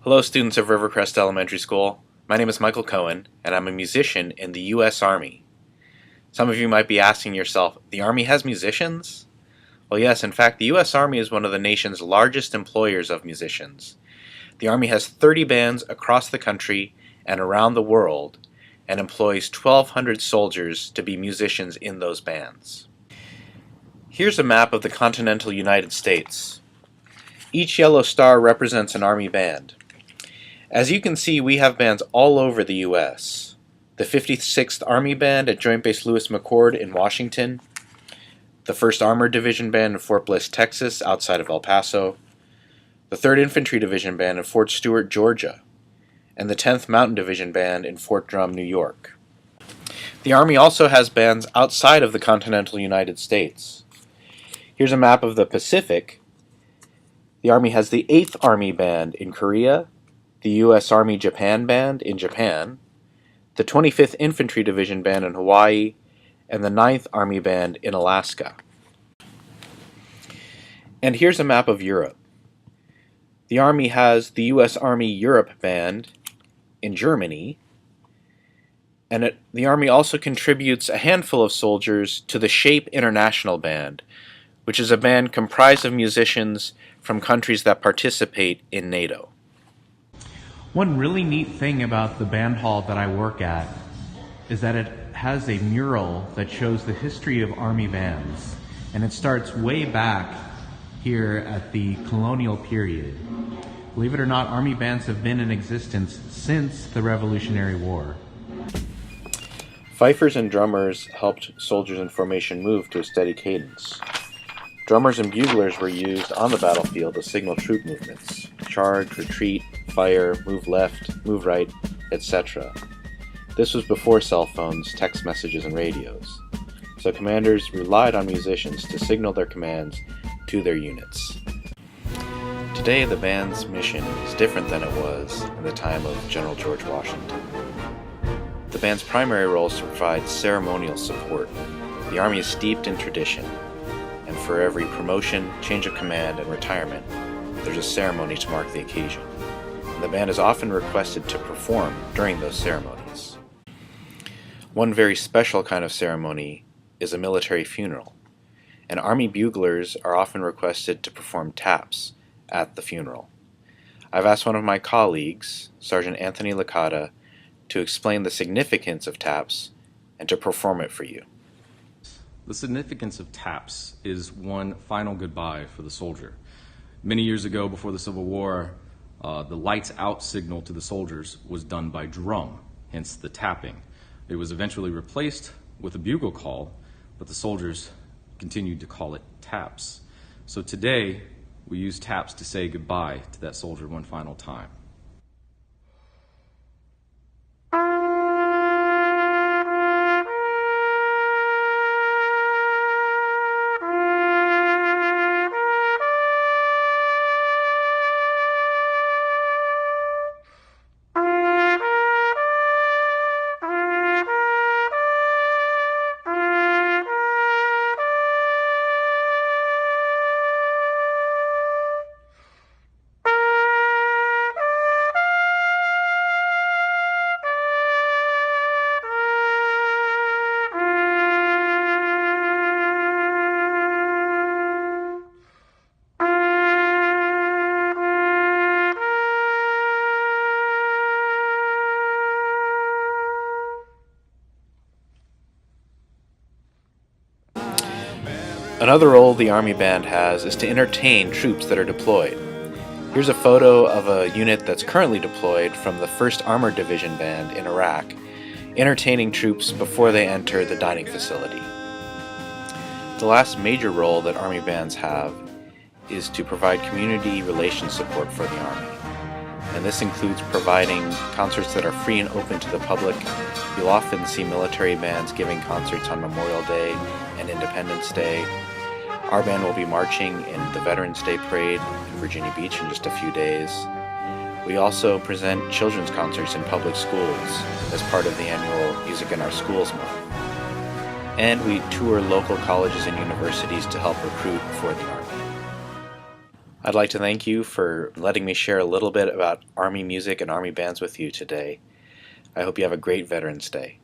Hello, students of Crest Elementary School. My name is Michael Cohen, and I'm a musician in the U.S. Army. Some of you might be asking yourself, the Army has musicians? Well, yes, in fact, the U.S. Army is one of the nation's largest employers of musicians. The Army has 30 bands across the country and around the world, and employs 1,200 soldiers to be musicians in those bands. Here's a map of the continental United States. Each yellow star represents an Army band. As you can see, we have bands all over the U.S. The 56th Army Band at Joint Base Lewis McChord in Washington, the 1st Armored Division Band in Fort Bliss, Texas, outside of El Paso, the 3rd Infantry Division Band in Fort Stewart, Georgia, and the 10th Mountain Division Band in Fort Drum, New York. The Army also has bands outside of the continental United States. Here's a map of the Pacific. The Army has the 8th Army Band in Korea, the U.S. Army Japan Band in Japan, the 25th Infantry Division Band in Hawaii, and the 9th Army Band in Alaska. And here's a map of Europe. The Army has the U.S. Army Europe Band in Germany, and the Army also contributes a handful of soldiers to the SHAPE International Band, which is a band comprised of musicians from countries that participate in NATO. One really neat thing about the band hall that I work at is that it has a mural that shows the history of Army bands, and it starts way back here at the colonial period. Believe it or not, Army bands have been in existence since the Revolutionary War. Fifers and drummers helped soldiers in formation move to a steady cadence. Drummers and buglers were used on the battlefield to signal troop movements: charge, retreat, fire, move left, move right, etc. This was before cell phones, text messages, and radios, so commanders relied on musicians to signal their commands to their units. Today, the band's mission is different than it was in the time of General George Washington. The band's primary role is to provide ceremonial support. The Army is steeped in tradition, and for every promotion, change of command, and retirement, there's a ceremony to mark the occasion. And the band is often requested to perform during those ceremonies. One very special kind of ceremony is a military funeral, and Army buglers are often requested to perform taps at the funeral. I've asked one of my colleagues, Sergeant Anthony Licata, to explain the significance of taps and to perform it for you. The significance of taps is one final goodbye for the soldier. Many years ago, before the Civil War, the lights out signal to the soldiers was done by drum, hence the tapping. It was eventually replaced with a bugle call, but the soldiers continued to call it taps. So today, we use taps to say goodbye to that soldier one final time. Another role the Army Band has is to entertain troops that are deployed. Here's a photo of a unit that's currently deployed from the 1st Armored Division Band in Iraq, entertaining troops before they enter the dining facility. The last major role that Army bands have is to provide community relations support for the Army. And this includes providing concerts that are free and open to the public. You'll often see military bands giving concerts on Memorial Day and Independence Day. Our band will be marching in the Veterans Day Parade in Virginia Beach in just a few days. We also present children's concerts in public schools as part of the annual Music in Our Schools month. And we tour local colleges and universities to help recruit for the Army. I'd like to thank you for letting me share a little bit about Army music and Army bands with you today. I hope you have a great Veterans Day.